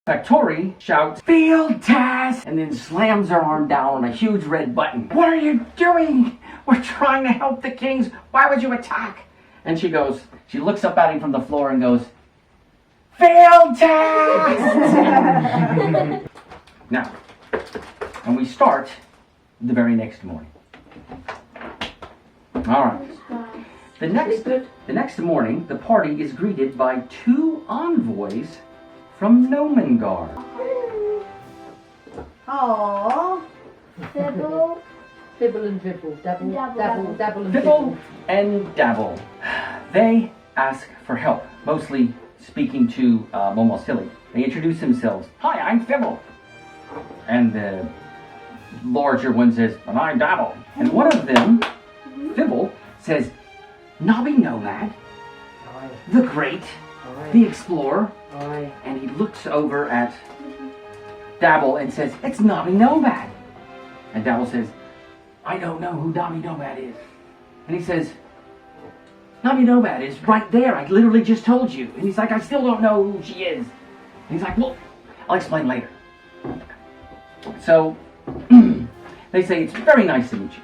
Factori shouts, "Field task!" and then slams her arm down on a huge red button. "What are you doing? We're trying to help the kings. Why would you attack?" And she looks up at him from the floor and goes, "Field task!" Now, and we start the very next morning. All right. The next morning, the party is greeted by 2 envoys from Gnomengarde. Aww. Fibble. Fibble and dribble. Dabble, dabble, dabble and Fibble dribble. and Dabble. They ask for help, mostly speaking to Momosili. They introduce themselves. "Hi, I'm Fibble." And the larger one says, "And I'm Dabble." And one of them, Fibble, says, "Nobby Nomad, Aye. the Great, Aye. the Explorer." Aye. And he looks over at Dabble and says, "It's Nobby Nomad." And Dabble says, "I don't know who Nobby Nomad is." And he says, "Nobby Nomad is right there. I literally just told you." And he's like, "I still don't know who she is." And he's like, "Well, I'll explain later." So they say, "It's very nice to meet you.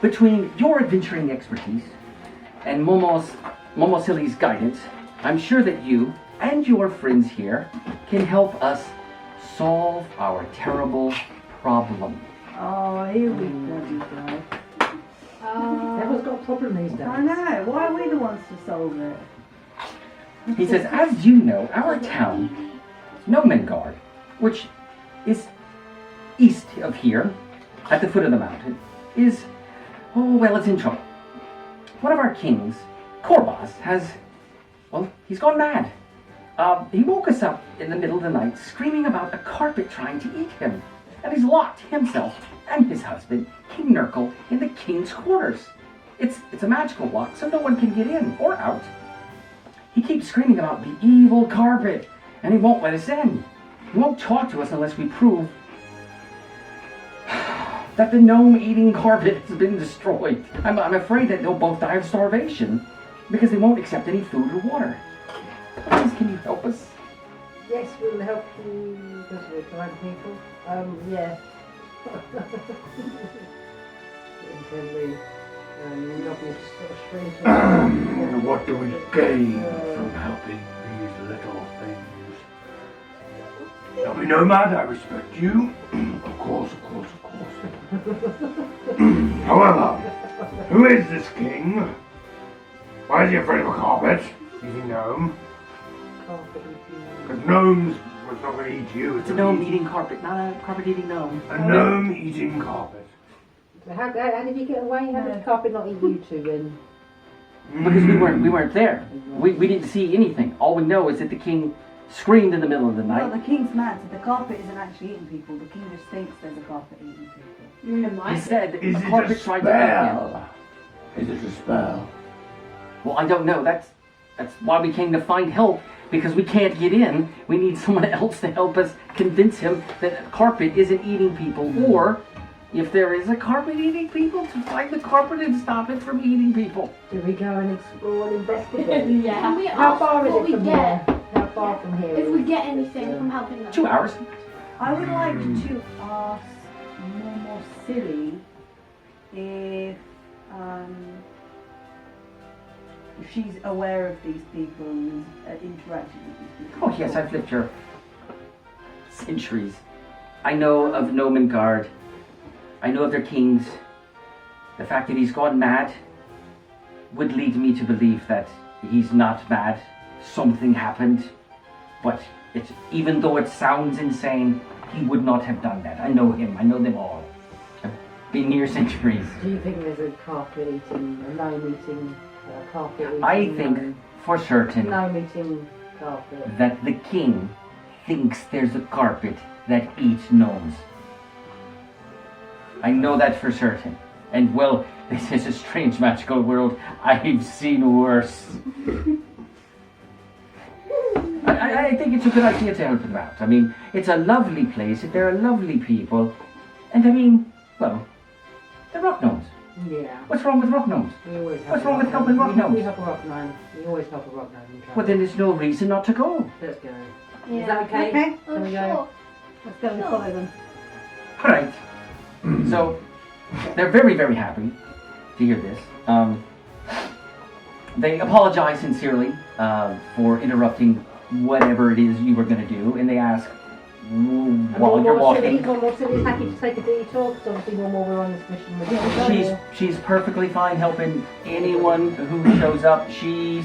Between your adventuring expertise and Momosili's guidance, I'm sure that you and your friends here can help us solve our terrible problem." Oh, here we bloody go. Everyone's got a problem these days. I know. Why are we the ones to solve it? He says, "As you know, our town, Gnomengarde, which is east of here, at the foot of the mountain, is, it's in trouble. One of our kings, Korbas, he's gone mad. He woke us up in the middle of the night screaming about a carpet trying to eat him. And he's locked himself and his husband, King Nurgle, in the king's quarters. It's a magical lock, so no one can get in or out. He keeps screaming about the evil carpet, and he won't let us in. He won't talk to us unless we prove that the gnome-eating carpet has been destroyed. I'm afraid that they'll both die of starvation because they won't accept any food or water. Please, can you help us?" Yes, we'll help you because we're kind people. Yeah. Can we not be sort of strange? What do we gain from helping these little things? Nobby Nomad, I respect you. Of course. However, who is this king? Why is he afraid of a carpet? Is he gnome? Because gnomes was not going to eat you. It's a gnome-eating carpet, not a carpet-eating gnome. A gnome-eating carpet. So how did you get away? How did the carpet not eat you two then? Because we weren't there. We didn't see anything. All we know is that the king screamed in the middle of the night. Well, the king's mad, so the carpet isn't actually eating people. The king just thinks there's a carpet eating people. He said Is a it carpet a tried to eat him. spell? Is it a spell? Well, I don't know. That's why we came to find help, because we can't get in. We need someone else to help us convince him that a carpet isn't eating people, or if there is a carpet eating people, to find the carpet and stop it from eating people. Do we go and explore and investigate? Yeah. Can we How ask far is what it we from get here? How far from here? if we get anything from helping them? 2 hours. I would like to ask Momosili if she's aware of these people and has interacted with these people. Oh yes, I've lived here centuries. I know of Gnomengarde. I know of their kings. The fact that he's gone mad would lead me to believe that he's not mad. Something happened. But even though it sounds insane, he would not have done that. I know him. I know them all. I've been here centuries. Do you think there's a carpet eating, a gnome eating, carpet eating? I think for certain Gnome eating carpet. that the king thinks there's a carpet that eats gnomes. I know that for certain. And well, this is a strange magical world. I've seen worse. I think it's a good idea to help them out. I mean, it's a lovely place. There are lovely people. And I mean, well, they're rock gnomes. Yeah. What's wrong with rock gnomes? We always help What's a wrong with helping rock We gnomes? help a rock gnome. We always help a rock gnome in trouble. Well, then there's no reason not to go. Let's go. Yeah. Is that okay? Okay. Oh, Can we go? sure. Let's go and follow them. All right. So they're very, very happy to hear this. They apologize sincerely for interrupting whatever it is you were going to do, and they ask while you're walking. One more city's happy to take a detour, because obviously one more we're on this mission with. She's perfectly fine helping anyone who shows up. She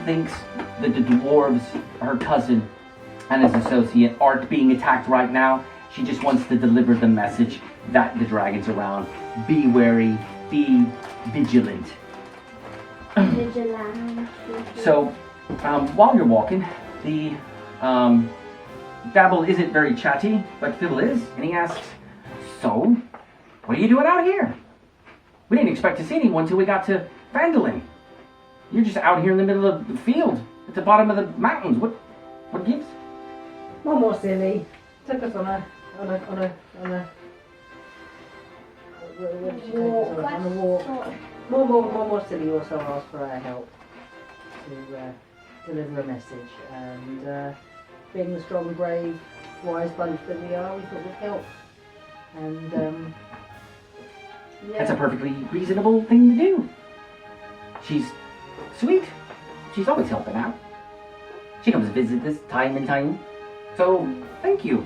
thinks that the dwarves, her cousin and his associate, aren't being attacked right now. She just wants to deliver the message that the dragon's around. Be wary, be vigilant. Vigilant. So, while you're walking, the Dabble isn't very chatty, but Phil is, and he asks, "So, what are you doing out here? We didn't expect to see anyone till we got to Phandalin. You're just out here in the middle of the field, at the bottom of the mountains. What gives?" One more silly. Took us on a walk. One more silly also asked for our help to deliver a message, and being the strong, brave, wise bunch that we are, we thought would help. And That's a perfectly reasonable thing to do. She's sweet. She's always helping out. She comes to visit us time and time. So, thank you.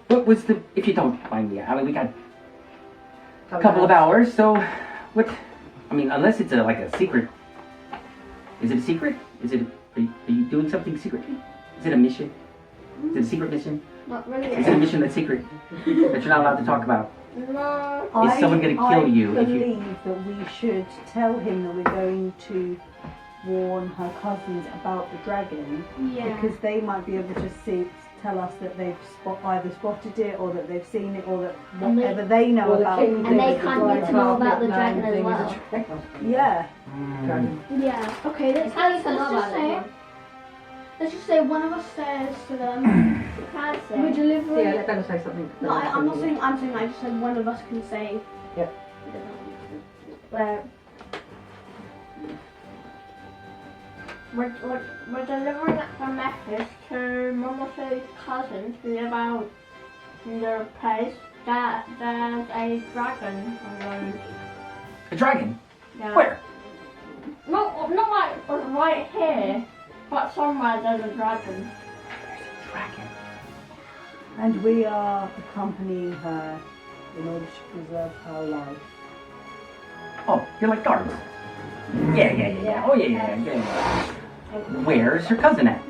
What was the, if you don't mind me, I mean, we got a couple of hours, so what, I mean, unless it's like a secret. Is it a secret? Is it, are you doing something secretly? Is it a mission? Is it a secret mission? Not really. Is it a mission that's secret? That you're not allowed to talk about? No. Is someone going to kill you I if you... believe that we should tell him that we're going to warn her cousins about the dragon, Yeah. because they might be able to tell us that they've either spotted it, or that they've seen it, or that And they- whatever they know about it. And they kind of need to know about the dragon as well. Yeah. Yeah. Okay, let's just say one of us says to them, we're delivering. Yeah, let them say something. No, I'm saying I just said one of us can say. Yep. Where we're delivering a message to Momosu's cousins who live out in their place that there's a dragon around. A dragon? Yeah. Where? No, not like right here, but somewhere there's a dragon. There's a dragon. And we are accompanying her in order to preserve her life. Oh, you're like guards. Yeah. Oh, yeah. Where's your cousin at?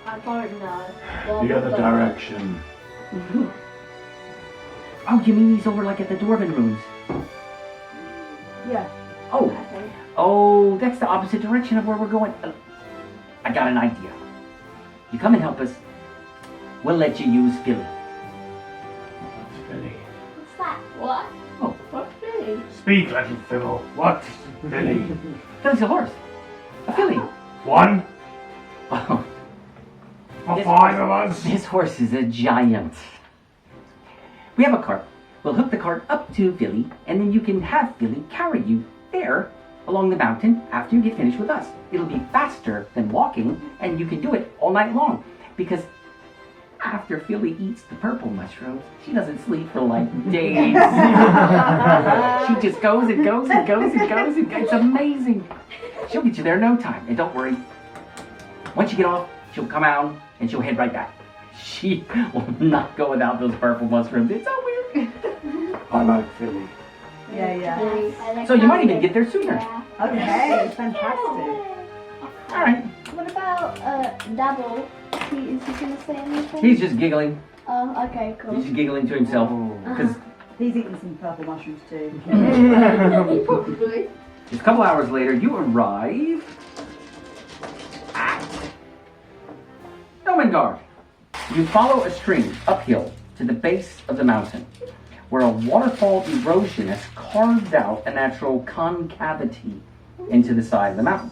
I don't know. The other direction. Oh, you mean he's over like at the Dwarven ruins? Yeah. Oh, that's the opposite direction of where we're going. I got an idea. You come and help us. We'll let you use Philly. Billy. What's that? What? Oh. What's Billy? Speak, little fiddle. What? Billy. Philly's a horse. A filly. One Oh, for Yes. 5 of us. this horse is a giant. We have a cart. We'll hook the cart up to Philly, and then you can have Philly carry you there along the mountain after you get finished with us. It'll be faster than walking, and you can do it all night long. Because after Philly eats the purple mushrooms, she doesn't sleep for like days. She just goes and goes and goes and goes and goes. It's amazing. She'll get you there in no time. And don't worry, once you get off, she'll come out and she'll head right back. She will not go without those purple mushrooms. It's so weird. I like Philly. Yeah. So you might even get there sooner. Okay, fantastic. All right. What about Dabble? Is he gonna say anything? He's just giggling. Oh, okay, cool. He's just giggling to himself. Because He's eating some purple mushrooms too. Probably. just a couple hours later, you arrive at Gnomengarde. You follow a stream uphill to the base of the mountain, where a waterfall erosion has carved out a natural concavity into the side of the mountain.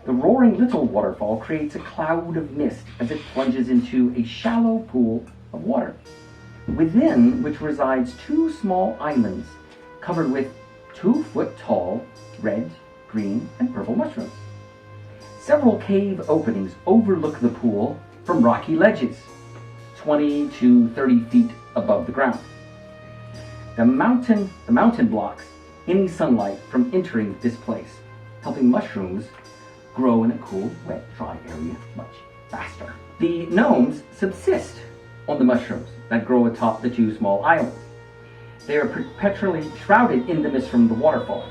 The roaring little waterfall creates a cloud of mist as it plunges into a shallow pool of water, within which resides 2 small islands covered with 2-foot tall red, green, and purple mushrooms. Several cave openings overlook the pool from rocky ledges, 20 to 30 feet above the ground. The mountain blocks any sunlight from entering this place, helping mushrooms grow in a cool, wet, dry area much faster. The gnomes subsist on the mushrooms that grow atop the two small islands. They are perpetually shrouded in the mist from the waterfall.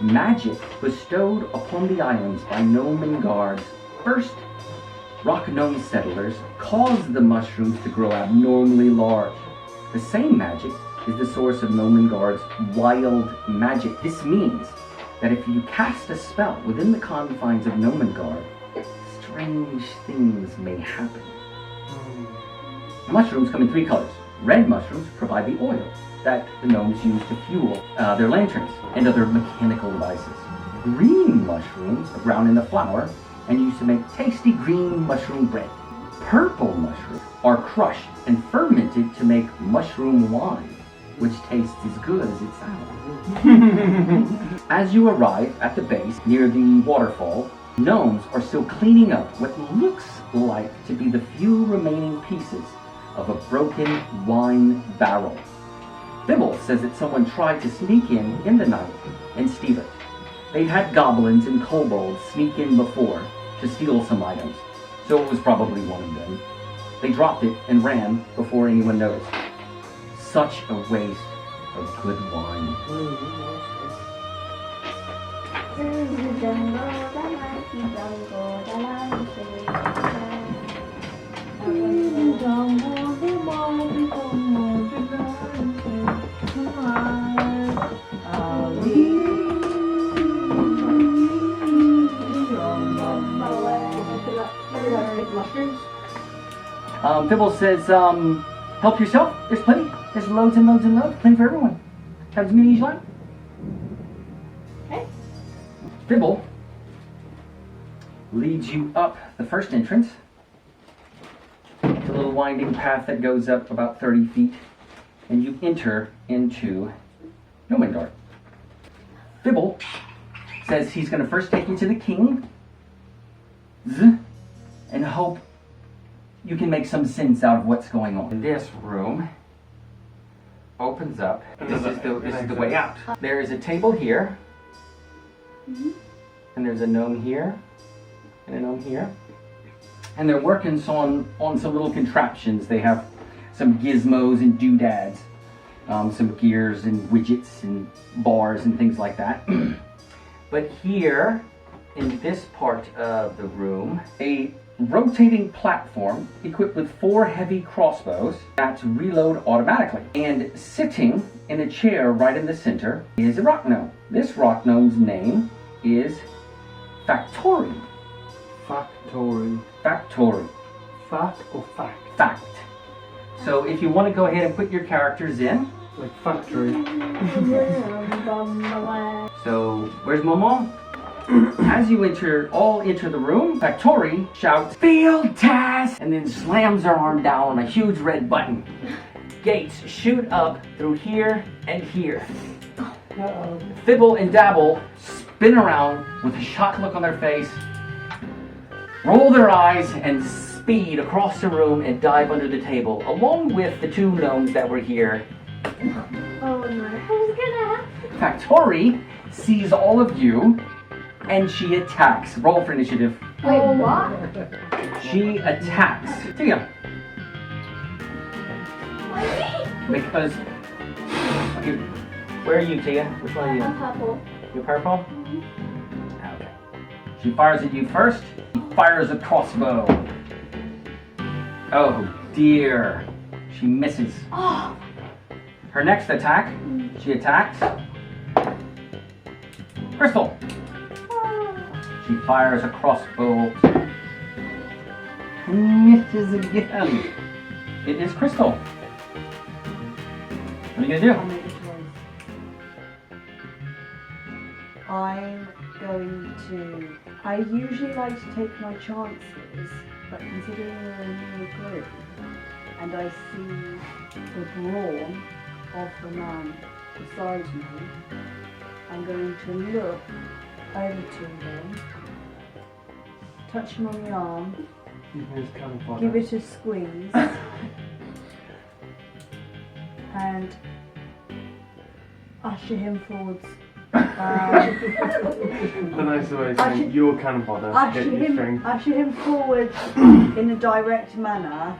Magic bestowed upon the islands by Gnomengarde's first rock gnome settlers caused the mushrooms to grow abnormally large. The same magic is the source of Gnomengarde's wild magic. This means that if you cast a spell within the confines of Gnomengarde, strange things may happen. Mushrooms come in 3 colors. Red mushrooms provide the oil that the gnomes use to fuel their lanterns and other mechanical devices. Green mushrooms are ground in the flour and used to make tasty green mushroom bread. Purple mushrooms are crushed and fermented to make mushroom wine, which tastes as good as it sounds. As you arrive at the base near the waterfall, gnomes are still cleaning up what looks like to be the few remaining pieces of a broken wine barrel. Bibble says that someone tried to sneak in the night and steal it. They'd had goblins and kobolds sneak in before to steal some items, so it was probably one of them. They dropped it and ran before anyone noticed. Such a waste of good wine. Bibble says, help yourself. There's plenty. There's loads and loads and loads. Plenty for everyone. Have as many as you like. Okay. Bibble leads you up the first entrance. It's a little winding path that goes up about 30 feet, and you enter into Gnomengarde. Bibble says he's going to first take you to the king and hope you can make some sense out of what's going on. This room opens up. This is the way out. There is a table here, and there's a gnome here, and a gnome here. And they're working on some little contraptions. They have some gizmos and doodads, some gears and widgets and bars and things like that. But here, in this part of the room, a rotating platform equipped with 4 heavy crossbows that reload automatically. And sitting in a chair right in the center is a rock gnome. This rock gnome's name is Factory. Factory. Factory. Fact or fact? Fact. So if you want to go ahead and put your characters in. Like factory. So where's Momo? As you all enter the room, Factory shouts, "Field task!" and then slams her arm down on a huge red button. Gates shoot up through here and here. Fibble and Dabble spin around with a shocked look on their face, roll their eyes, and speed across the room and dive under the table, along with the 2 gnomes that were here. Oh no, who's gonna happen? Factory sees all of you, and she attacks. Roll for initiative. Wait, what? She attacks. Tia. Because... Okay, where are you, Tia? Which one are you? I'm purple. You're purple? Okay. She fires at you first. She fires a crossbow. Oh dear. She misses. Oh. Her next attack, she attacks Crystal. She fires a crossbow. Misses again. It is Crystal. What are you gonna I'll do? make a choice. I'm going to... I usually like to take my chances, but considering we're a new group, and I see the brawn of the man beside me, I'm going to look over to them, touch him on the arm, Give me his cannon fodder. give it a squeeze, and usher him forwards. The nicer way of saying your cannon fodder. Get your strength. Usher him forward in a direct manner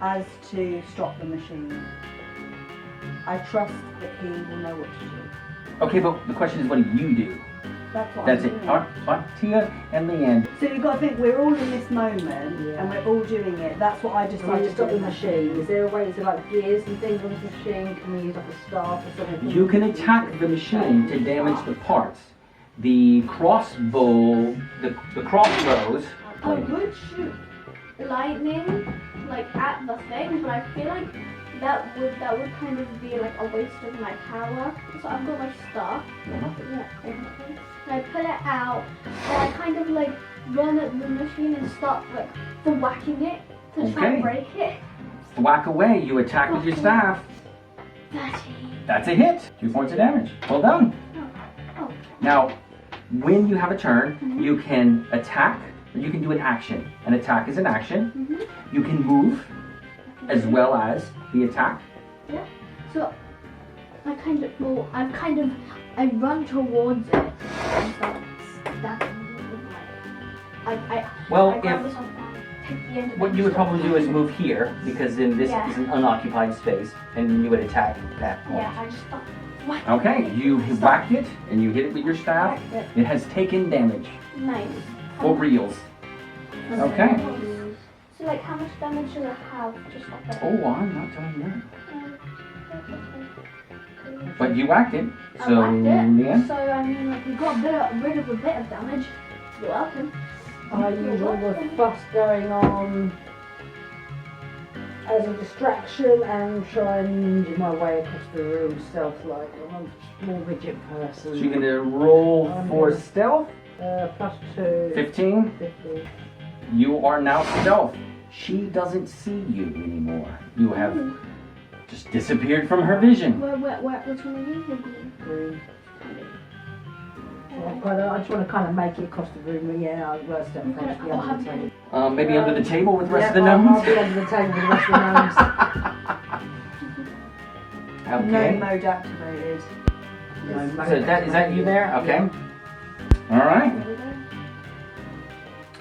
as to stop the machine. I trust that he will know what to do. Okay, but the question is, what do you do? That's what That's I'm it. doing. Artia and Leanne. So you've got to think we're all in this moment and we're all doing it. That's what I Can we decided just stop to the do. machine? Is there a way to like gears and things on this machine? Can we use like a staff or something? You can attack the machine to damage the parts. The crossbow, the crossbows. I would shoot lightning like at the thing, but I feel like that would kind of be like a waste of my power. So I've got my staff. Yeah. And I put it out, and I kind of like run at the machine and start like whacking it to try Okay. and break it. Whack away. You attack with your staff. 13. That's a hit. 2 points of damage. Well done. Oh. Now, when you have a turn, you can attack, or you can do an action. An attack is an action. You can move, as well as the attack. Yeah. So I run towards it and start stabbing it with my. Well, I grab if this off and take the end of what it you would and probably do is start- move here, because then this Yeah. is an unoccupied space, and you would attack that point. Yeah, I just start whacking Okay, it. you Start whacked it, and you hit it with your staff. whack it. It has taken damage. Nice. For reals. Okay. So like, how much damage does it have? Just like that. Oh, I'm not telling you that. But you whacked it, I so whacked it. Leanne. So I mean, like, we got rid of a bit of damage. You're welcome. I use all the fuss going on as a distraction and try and ninja my way across the room stealth-like. I'm a small midget person. So you're gonna roll for stealth. +2. 15. 15. You are now stealth. She doesn't see you anymore. You have just disappeared from her vision. Which one are you? Green. I just want to kind of make it across the room, but yeah, I'll worst step Okay, across the I'll other have table. Maybe under the table with the rest of the I'll gnomes. be under the table with the rest of the gnomes. No Okay. mode activated. No, So is that you there? Okay. All right. There we go.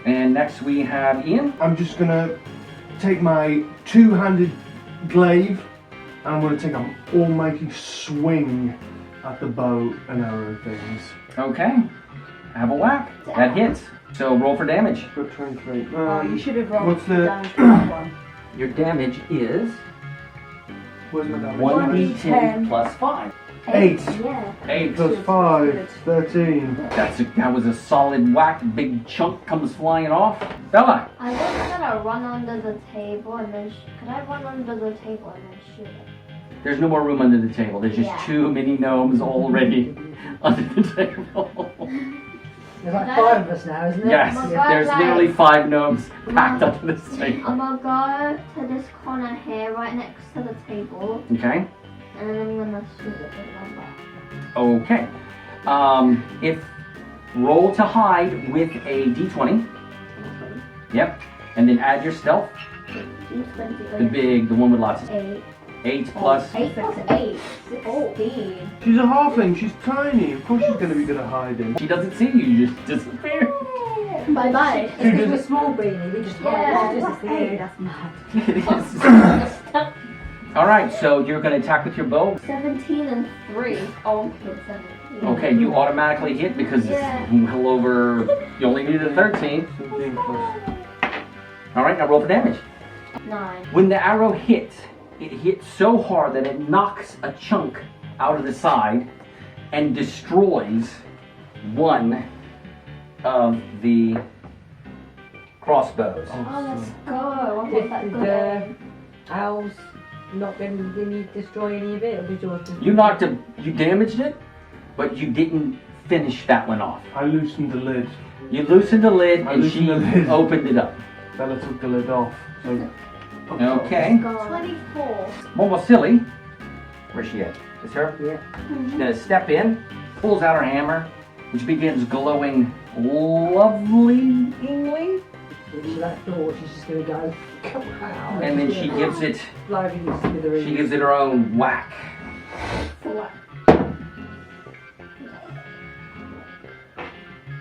And next we have Ian. I'm just gonna take my two-handed glaive and I'm gonna take an almighty swing at the bow and arrow things. Okay. Have a whack. That hits. So roll for damage. Got 23. Oh, you should have rolled what's the- damage for that one. Your damage is Where's my damage? 1d10 plus 5. 8 Yeah. 8. plus 5, 13. That was a solid whack. Big chunk comes flying off. Bella. I was gonna run under the table and then. Could I run under the table and then shoot it? There's no more room under the table. There's just Yeah. too many gnomes already under the table. There's like 5 of us now, isn't there? Yes, Yeah. there's literally 5 gnomes packed under this table. I'm gonna go to this corner here, right next to the table, Okay. and then I'm gonna shoot it with my bow. Okay. If roll to hide with a d20. Yep. And then add your stealth. The one with lots of 8. 8 plus. 8 plus 8. 16. She's a halfling, she's tiny. Of course she's gonna be good at hiding. She doesn't see you. You just disappear. Bye bye. It's because we're small, Beanie. We just Yeah. disappear. That's mad. All right. So you're going to attack with your bow. 17 and 3. Oh, okay, 17. Okay. You automatically hit because Yeah. it's well over. You only needed a 13. 17 plus. All right. Now roll for damage. 9. When the arrow hits, it hits so hard that it knocks a chunk out of the side and destroys one of the crossbows. Oh, let's go. I want Did that the good. owls not didn't you destroy any of it? Or did you You damaged it, but you didn't finish that one off. I loosened the lid. You loosened the lid I and loosened she the lid. opened it up. Bella took the lid off. So. Okay. 24. Momosili, where's she at? Is her? Yeah. She's gonna step in, pulls out her hammer, which begins glowing lovelyingly. Reach that door, she's just gonna go, come on. And then she gives it, Blowing the smithereens. she gives it her own whack.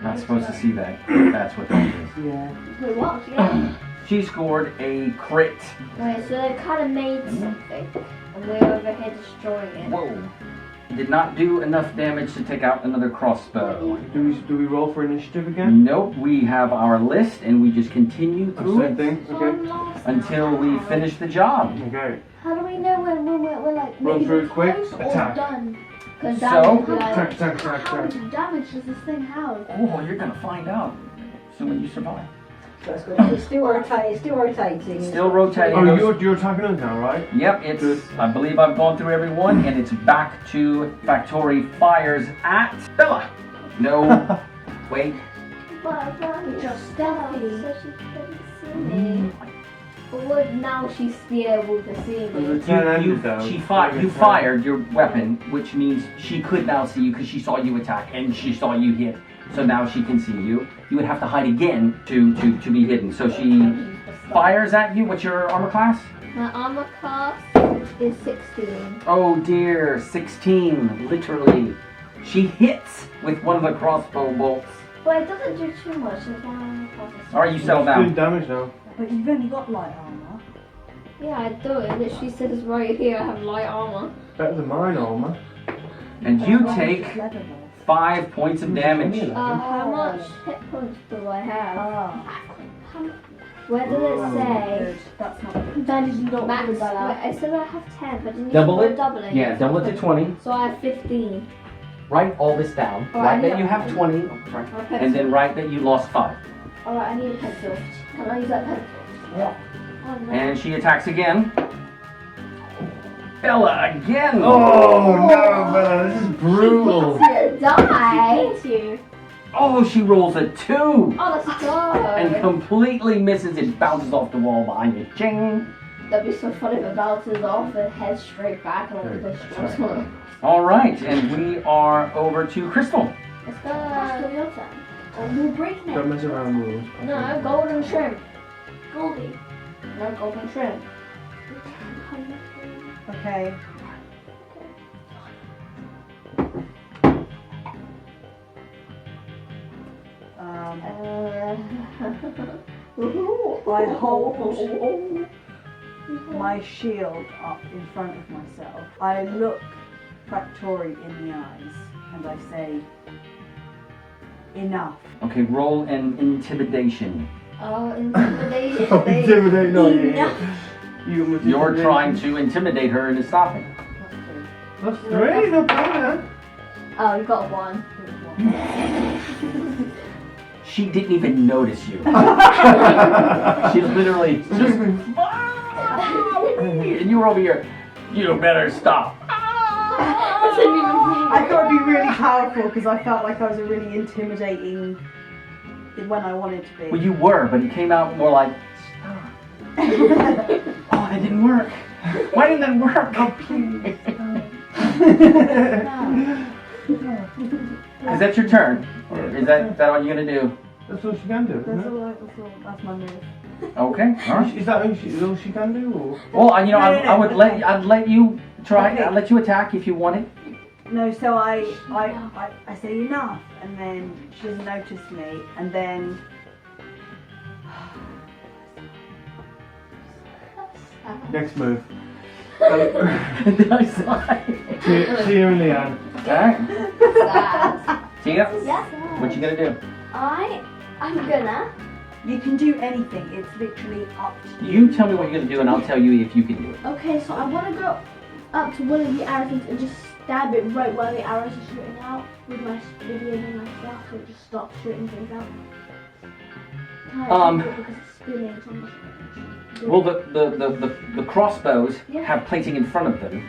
Not supposed to see that. That's what that is. Yeah. Wait, what? Yeah. She scored a crit. Wait, so they kind of made something, and we're over here destroying it. Whoa. Did not do enough damage to take out another crossbow. Do we roll for initiative again? Nope, we have our list and we just continue through Same it thing. So Okay. I'm lost until we now. finish the job. Okay. How do we know when we're like Run maybe through it quick, close or attack. done? Because So? that would be like, Attack, attack, attack, how attack. much damage does this thing have? Oh, you're gonna find out. Assuming you survive. So it's still rotating. Still rotating. Still rotating. Oh, those- you're attacking us now, right? Yep, it's. I believe I've gone through everyone, and it's back to Factory fires at Bella. No, wait. But Just stealthy, so she couldn't see me. But would now she's be able to see There's a me? 10-ended though. You fired your weapon, which means she could now see you because she saw you attack and she saw you hit. So now she can see you. You would have to hide again to be hidden. So she fires at you. What's your armor class? My armor class is 16. Oh dear, 16, literally. She hits with one of the crossbow bolts. But it doesn't do too much. It's my armor class is Alright, you settle It's doing down. damage now. But you've only got light armor. Yeah, I do. It literally says right here I have light armor. Better than mine armor. And you As long as take it's leatherable. 5 points of damage. How much hit points do I have? Ah, Where does it say? good. That's not good. That is not max. Wait, I said I have 10, but didn't Double you it? double it? Yeah, double it to 20. So I have 15. Write all this down. Alright, Write that you yeah. have 20. Sorry. Or a pencil. And then write that you lost 5. Alright, I need a pencil. Can I use that pencil? Yeah. Oh no. And she attacks again. Bella again. Oh no, Bella, this is brutal. Die! Oh, she rolls a 2 Oh, let's go! and completely misses. It bounces off the wall behind you. Ching. That'd be so funny if it bounces off and heads straight back like Hey, this. that's right. All right, and we are over to Crystal. Let's go. That's your turn. Oh, we're breaking Don't it. mess around with rules. No, golden shrimp. Goldie. No, golden shrimp. Okay. I hold my shield up in front of myself. I look Factory in the eyes and I say, enough. Okay, roll an intimidation. Oh, intimidation. Oh, intimidate, no, Enough. You're trying to intimidate her into stopping. That's 3, not bad. Oh, you got one. She didn't even notice you. She's literally just, and you were over here. You better stop. I thought it'd be really powerful because I felt like I was a really intimidating when I wanted to be. Well, you were, but it came out more like, stop. Oh, that didn't work. Why didn't that work? Oh, please. Is that your turn? Or is that all you're gonna do? That's all she can do, isn't That's it? all, that's my move. Okay. All right. Is that all she can do, or? Well, you know, No, I would okay. I'd let you try. Okay. I'd let you attack if you wanted. No, so I say enough, and then she doesn't notice me, and then Next move. Nice lie. Tia and Leanne. Alright. Sad. Tia, Yes. what you gonna do? I'm gonna. you can do anything. It's literally up to you. You tell me what you're gonna do, and I'll tell you if you can do it. Okay, so I want to go up to one of the arrows and just stab it right where the arrows are shooting out with my speed and my stuff, so it just stops shooting things out. Because it's spinning so much. Well, the crossbows have plating in front of them,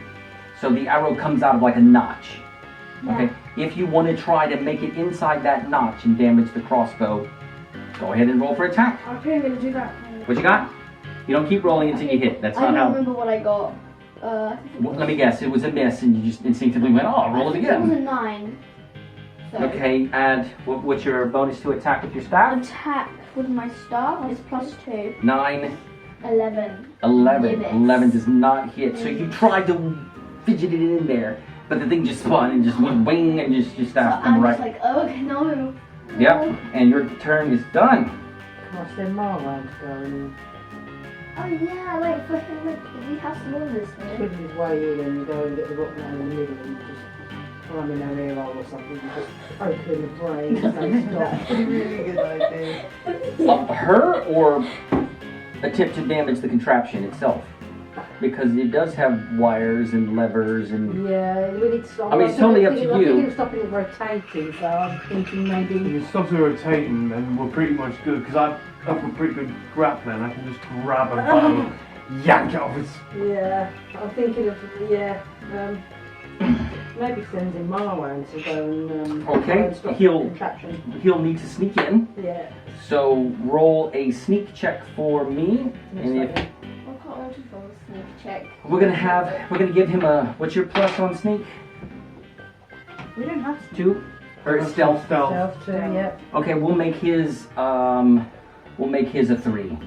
so the arrow comes out of like a notch. Okay. If you want to try to make it inside that notch and damage the crossbow, go ahead and roll for attack. Okay, I'm gonna do that. What you got? You don't keep rolling until you hit. That's I not don't how. remember what I got. Well, let me guess. It was a miss, and you just instinctively went, "Oh, roll it It was again." a 9. So Okay, and what's your bonus to attack with your staff? attack with my staff is +2. 9, 11. 11. Yes. 11 does not hit. So you tried to fidget it in there, but the thing just spun and just went wing and just your So staff I'm come just right. like, oh no. Yep, and your turn is done. Can I send Marwan to go and Oh yeah, like for him, like we have some orders here. twist his way in and go and get the rock man in the middle and just climb in her ear hole or something and just poke her in the brain and say stop. That's a really good idea. Her or attempt to damage the contraption itself? Because it does have wires and levers and... Yeah, we need to stop. I mean, it's totally up to I'm you. thinking of stopping it rotating, so I'm thinking maybe. If it stops her rotating, then we're pretty much good. Because I've got a pretty good grappling. I can just grab a bow, yank it off its. Yeah, I'm thinking of maybe sending Marwan to go and Okay, try and stop he'll- the contraption. He'll need to sneak in. Yeah. So roll a sneak check for me. And if I can't wait to roll a sneak check. we're gonna give him a, what's your plus on sneak? We don't have to. 2? Or stealth? Stealth. Self too, yeah. Okay, we'll make his a 3.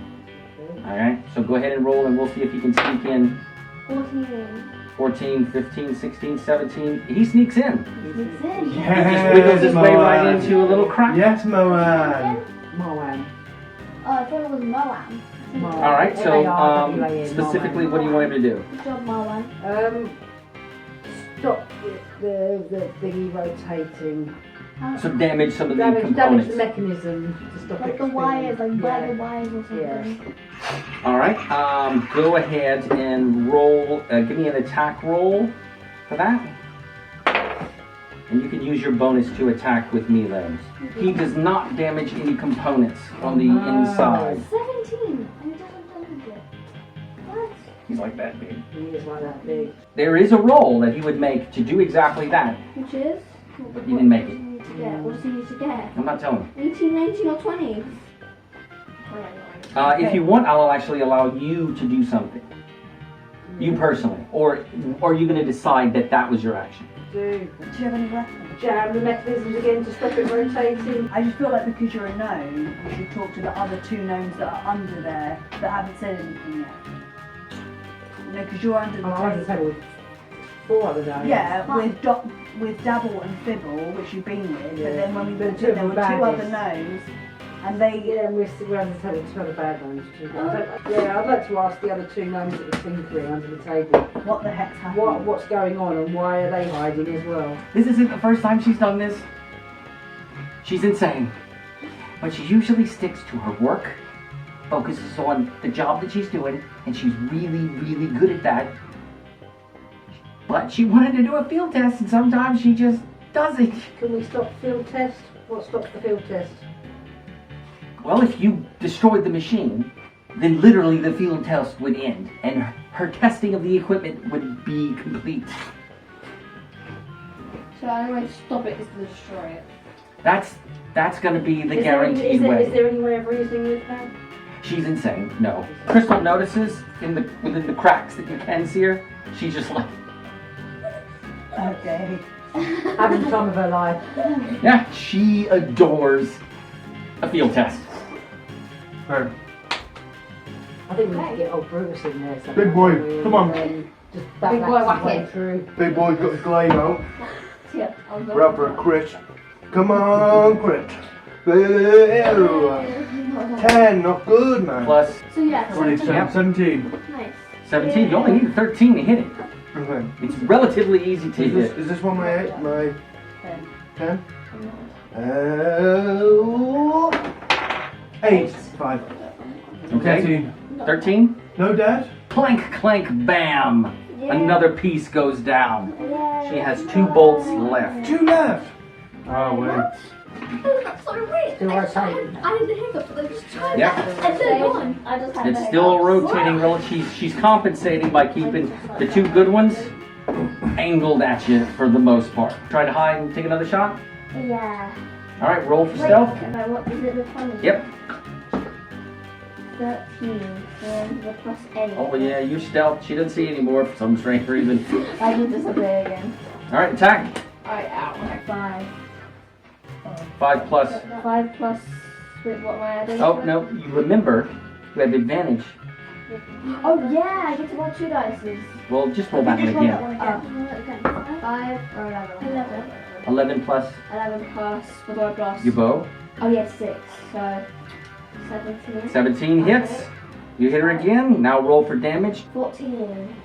Alright, so go ahead and roll and we'll see if he can sneak in. 14. 14, 15, 16, 17. He sneaks in. Sneaks in. He just wiggles his way right into a little crack. Yes, Moan. Marwan. Oh, I thought it was Moan. Alright, so M-A-R-W-A-N, specifically what do you want him to do? Good job, Moan. Stop the thingy rotating. So damage some of the Damage components. the mechanism to stop Like it the wires, like by yeah. the wires or something. Alright, go ahead and roll, give me an attack roll for that. And you can use your bonus to attack with melees. He does not damage any components on the inside. 17. And it doesn't damage it. What? He's like that big. He is like that big. There is a roll that he would make to do exactly that. Which is? He didn't make it. What does he need to get? I'm not telling you. 18, 19, or 20? If you want, I'll actually allow you to do something. You personally. Or are you going to decide that that was your action? Do you have any weapons? Jam the mechanisms again to stop it rotating. I just feel like because you're a gnome, you should talk to the other 2 gnomes that are under there that haven't said anything yet. You know, because you're under the Oh, I was table. with 4 other gnomes. Yeah, with Dabble and Fibble, which you've been with, but then when we The went two in, of there were 2 them other baddies. gnomes, and they... Yeah, we're on the table with 2 other bad gnomes too. Yeah, I'd like to ask the other 2 gnomes that were tinkering under the table What the heck's happening? what's going on and why are they hiding as well. This isn't the first time she's done this. She's insane. But she usually sticks to her work, focuses on the job that she's doing, and she's really, really good at that. But she wanted to do a field test, and sometimes she just doesn't. Can we stop the field test? What stops the field test? Well, if you destroyed the machine, then literally the field test would end, and her testing of the equipment would be complete. So the only way to stop it is to destroy it. That's going to be the Is guaranteed there way. any way of reasoning with that? She's insane. No. Crystal notices within the cracks that you can see her. She's just like, Okay. Having the time of her life. yeah, she adores a field test. Her. I think we need to get old Brutus in there. somehow, Big boy, and, come on. Just back Big that boy, his whack way it. through. Big boy's got his glaive out. Yeah, I'll go. We're out for a crit. Come on, crit. Ew. 10, not good, man. Plus So yeah, 27, 17. nice. 17. You only need a 13 to hit it. Okay. It's relatively easy to hit. Is this one my 10? 8. 5. Okay. 13. 13. No dad? Clank, clank, bam. Yeah. Another piece goes down. Yeah. She has 2 bolts left. 2 left. Oh, wait. That's so weird. Still rotating. I had the hiccups, but they just tried Yep. that, and they're gone. I just had It's the still hiccups. rotating. She's compensating by keeping the 2 good ones angled at you for the most part. Try to hide and take another shot. Yeah. All right, roll for Wait, stealth. okay, what is it with funny? Yep. 13 and the plus 8. Oh yeah, you stealth. She doesn't see anymore for some strange reason. I can disappear again. All right, attack. Alright, ow. Okay, 5. 5 plus. 5 plus. Wait, what am I adding? Oh, to it? no, you remember, you have advantage. Oh, yeah, I get to roll 2 dice. Well, just roll that one Just roll that again. one again. 5 or 11. 11. 11 plus 11 plus. What do I plus? your bow. Oh, yeah, 6. So, 17. 17 hits. You hit her again. Now roll for damage. 14.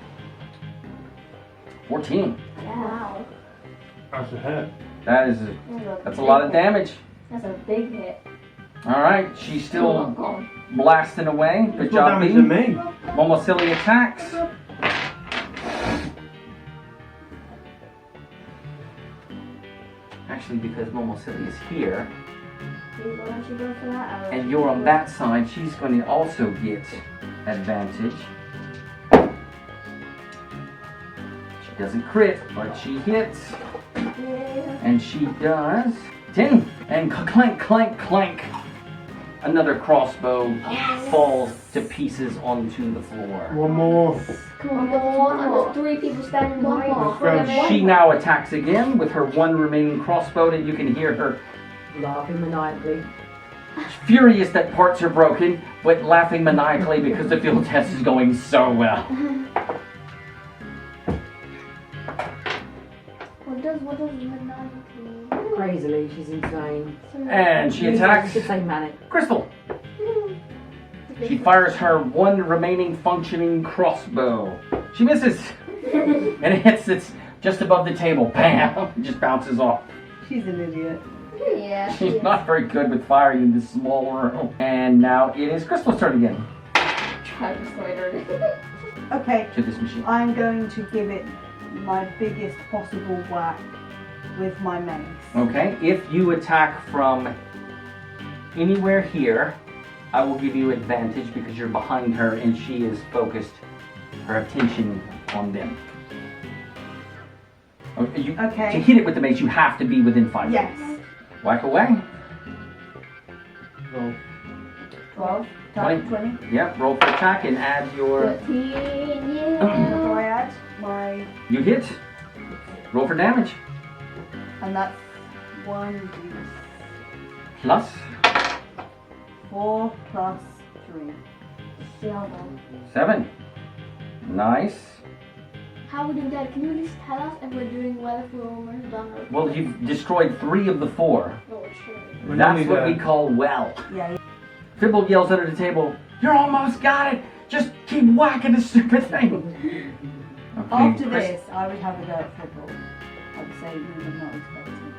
14. Yeah. Wow. That's a hit. That's a lot of damage. That's a big hit. All right, she's still blasting away. Good It's more job, damage B. than me. Momosili attacks. Actually, because Momosili is here, Why don't you go for that? and you're on that side, she's going to also get advantage. She doesn't crit, but she hits. Yeah. And she does 10. And clank, clank, clank. Another crossbow falls to pieces onto the floor. One more. Come on, and there's 3 people standing behind Let's us. go. She now attacks again with her one remaining crossbow, and you can hear her Laughing maniacally. furious that parts are broken, but laughing maniacally because the field test is going so well. What does midnight mean? Crazily, she's insane. And she attacks Should say manic. Crystal. She fires her one remaining functioning crossbow. She misses. And it hits it's just above the table. Bam! It just bounces off. She's an idiot. Yeah. She's not very good with firing in this small room. And now it is Crystal's turn again. Try to destroy her. Okay, To this machine. I'm going to give it my biggest possible whack with my mace. Okay, if you attack from anywhere here, I will give you advantage because you're behind her and she is focused her attention on them. Okay, Okay. To hit it with the mace, you have to be within 5 Yes. feet. Whack away. Roll. 12, 20. 20. Yep, roll for attack and add your... 13, What yeah. do I add? My, You hit. Roll for damage. and that's 1d4 Plus. plus 3. 7. Nice. How are we doing, Dad? Can you at least tell us if we're doing well, if we're almost done? Or... Well, you've destroyed 3 of the 4. Oh, true. We're That's nearly what we there. call well. Yeah. Fibble yells under the table, "You almost got it! Just keep whacking the stupid thing!" Okay, After Chris- this, I would have a go at football. I would say we were not expecting.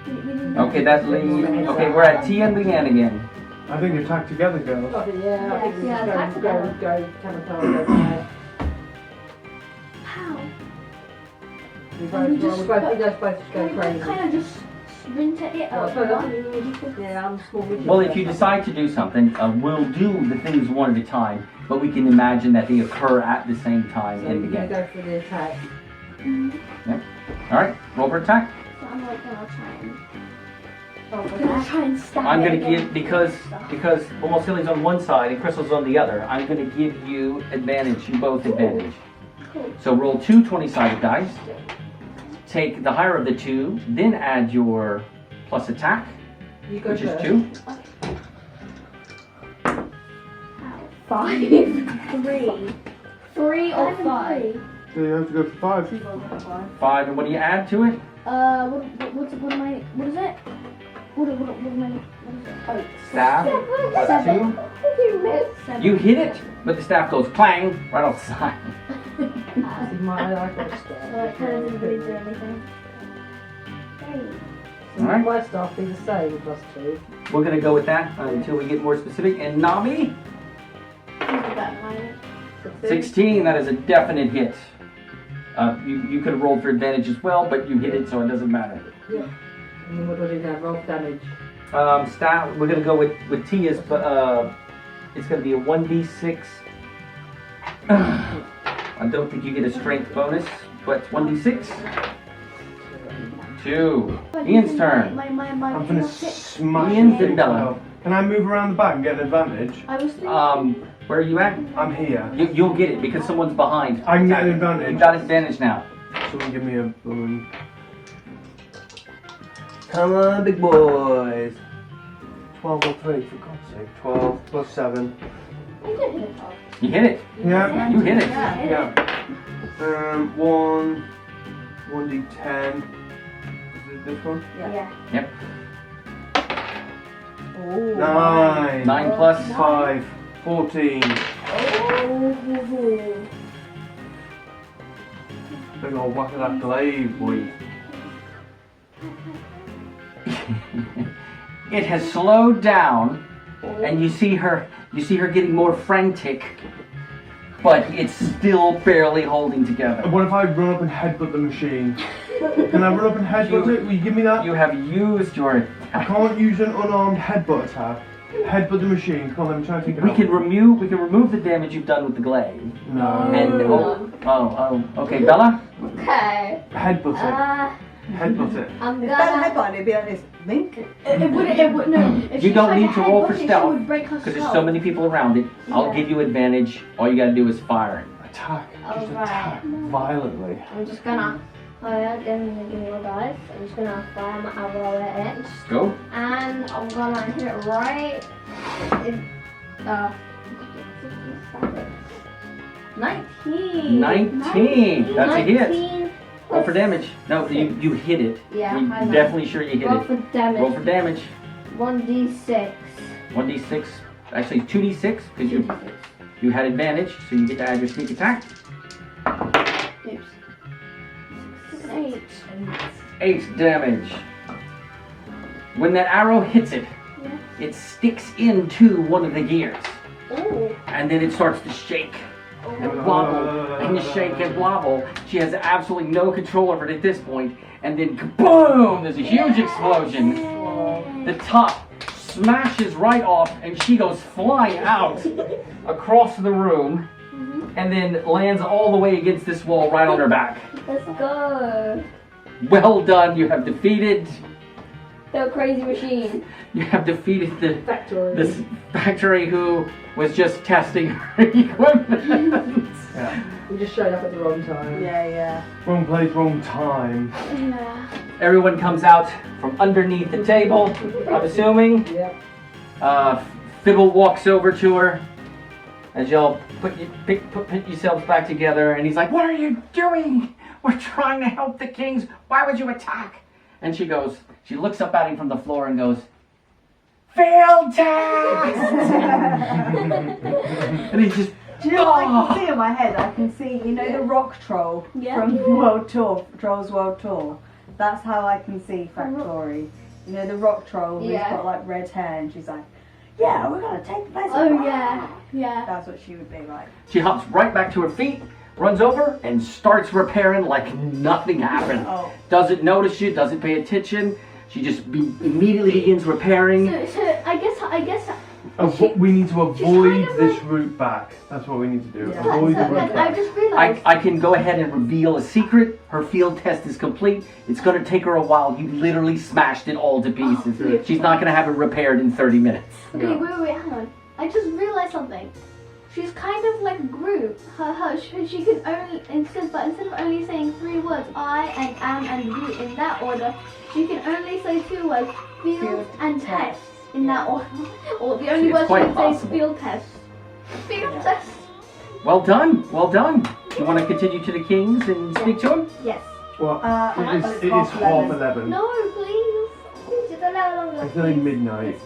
We didn't Okay, that leaves. Okay, we're at T and Leanne again. I think attack together, girls. Yeah, I think we Yeah, should that's go, good. go, Kamikaze, go mad. How? We And both, we well, just we both, got- we just both just go Can crazy. we kind of just sprint at it? Well, I Or suppose that's what? what we need. Yeah, I'm small midget. Well, if you decide to do something, we'll do the things one at a time, but we can imagine that they occur at the same time So in the you can game. go for the attack. All right, roll for attack. So I'm like gonna try and. Oh, Gonna try and stab I'm it gonna again. give because Momosili's on one side and Crystal's on the other. I'm gonna give you advantage. You both advantage. Cool. So roll 2 20-sided dice. Take the higher of the 2, then add your plus attack, You go which is first. 2. Ow. 5. 3. 3 or 5? So you have to go for 5. 5, and what do you add to it? What am I? What is it? What am I? What is it? Oh, Staff plus 7. 2. You missed. 7. You hit it, but the staff goes clang right off the side. See, my I got a star. So it kind of didn't really do anything. Hey. So Alright. my stuff be the same, plus 2. We're gonna go with that until we get more specific. And Nami, Look at that line. 16. That is a definite hit. You could have rolled for advantage as well, but you hit it, so it doesn't matter. Yeah. And then what do I do now? Roll damage. Staff. We're gonna go with Tia's, but it's gonna be a 1d6. I don't think you get a strength bonus, but 1d6. 2. Ian's turn. I'm gonna smash Ian this thing Findella. to hell. Can I move around the back and get an advantage? I was thinking. Where are you at? I'm here. You'll get it because someone's behind. I can get an advantage. You've got advantage now. Someone give me a balloon. Come on, big boys. 12 or 3, for God's sake. 12 plus 7. I did hit it off. You hit it. Yeah. You hit it. Yeah, I hit it. 1d10. Is it this one? Yeah. Yep. Oh. 9. 9 plus 5. 14. Oh. Big old whack of that glaive, boy. It has slowed down, and you see her getting more frantic, but it's still barely holding together. What if I run up and headbutt the machine? Can I run up and headbutt it? Will you give me that? You have used your I attack. can't use an unarmed headbutt attack. Headbutt the machine. Come on, let me try and take it We out. can remove the damage you've done with the glaive. No. And okay, Bella. Okay. Headbutt it. Headbutt it. I'm If that gonna. headbutt, it'd be like this. Link. It would no. If You she don't tried need to roll for headbutt it, she stealth, would break her because there's skull. so many people around it. I'll Yeah. give you advantage. All you gotta do is fire. Attack. Just Alright. attack violently. I'm just gonna fire. Give me your dice. I'm just gonna fire my arrow at it, Go. and I'm gonna hit it right. In, 19. 19. That's a hit. 19 Roll for damage. No, you hit it. Yeah, You're I know. definitely sure you hit Roll it. for damage. Roll for damage. 1d6. 1d6. Actually, 2d6 because you had advantage, so you get to add your sneak attack. Oops. 8. 8 damage. When that arrow hits it, Yeah. it sticks into one of the gears, Ooh. and then it starts to shake and wobble and shake and wobble. She has absolutely no control over it at this point, and then kaboom! There's a huge explosion. The top smashes right off, and she goes flying out across the room, and then lands all the way against this wall right on her back. Let's go. Well done, you have defeated. The crazy machine. You have defeated Factory. this factory who was just testing her equipment. Yeah. We just showed up at the wrong time. Yeah. Wrong place, wrong time. Yeah. Everyone comes out from underneath the table, I'm assuming. Yep. Fibble walks over to her as y'all put yourselves back together, and he's like, "What are you doing? We're trying to help the kings. Why would you attack?" And she looks up at him from the floor and goes, "Failed test!" And he's just, Do you know what I can see in my head? I can see, you know, the rock troll Yeah. from World Tour, Trolls World Tour. That's how I can see Factory. You know, the rock troll who's Yeah. got like red hair, and she's like, "Yeah, we're gonna take the place." Oh of yeah. Yeah. That's what she would be like. she hops right back to her feet, runs over, and starts repairing like nothing happened. Oh. Doesn't notice you, doesn't pay attention. She just immediately begins repairing. So I guess. We need to kind avoid of this like- route back. That's what we need to do. Yeah. Avoid the route I back. just realized. I can go ahead and reveal a secret. Her field test is complete. It's going to take her a while. You literally smashed it all to pieces. Oh, She's not going to have it repaired in 30 minutes. Okay, Yeah. wait, hang on. I just realized something. She's kind of like Groot. She can only instead of only saying 3 words, I and am and Groot in that order, she can only say 2 words, field and test in that order. Or the only It's word she quite can say is possible. field test. Field test. Well done. Well done. You want to continue to the kings and speak to them? Yes. Well, It's it is half half 11. 11. No, please. Just a little longer. It's nearly midnight.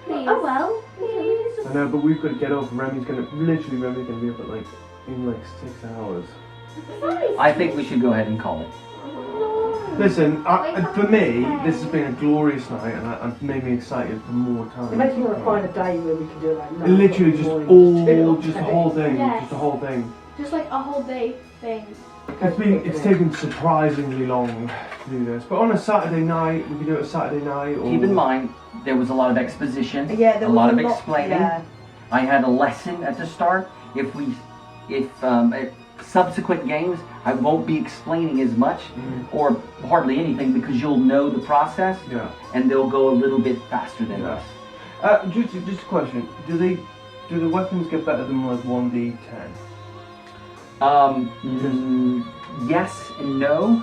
Please. Oh well. Please. I know, but we've got to get up. Remy's gonna be up at in 6 hours. I think we should go ahead and call it. Listen, for me, this has been a glorious night, and it made me excited for more time. It makes me want to find a day where we can do it like night. Literally, just the whole thing, Yes. just the whole thing. Just like a whole day thing. It's taken surprisingly long to do this, but on a Saturday night, we could do it a Saturday night. Or... Keep in mind, there was a lot of exposition, Yeah, there a was lot of explaining. Yeah. I had a lesson at the start. At subsequent games, I won't be explaining as much or hardly anything because you'll know the process Yeah. and they'll go a little bit faster than Yeah. us. Just a question: do the weapons get better than 1d10? Yes and no.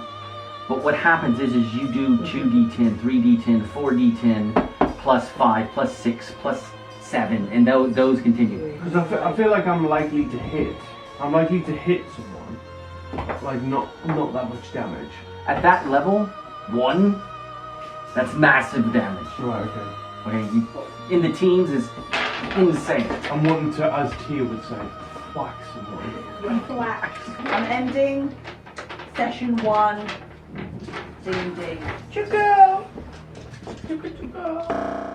But what happens is you do 2d10, 3d10, 4d10, plus 5, plus 6, plus 7, and those continue. Because I feel like I'm likely to hit. I'm likely to hit someone. Like, not that much damage. At that level, 1, that's massive damage. Right, okay. Okay, in the teens is insane. I'm wanting to, as Tia would say, whack someone. I'm ending session 1 D&D. Chugga!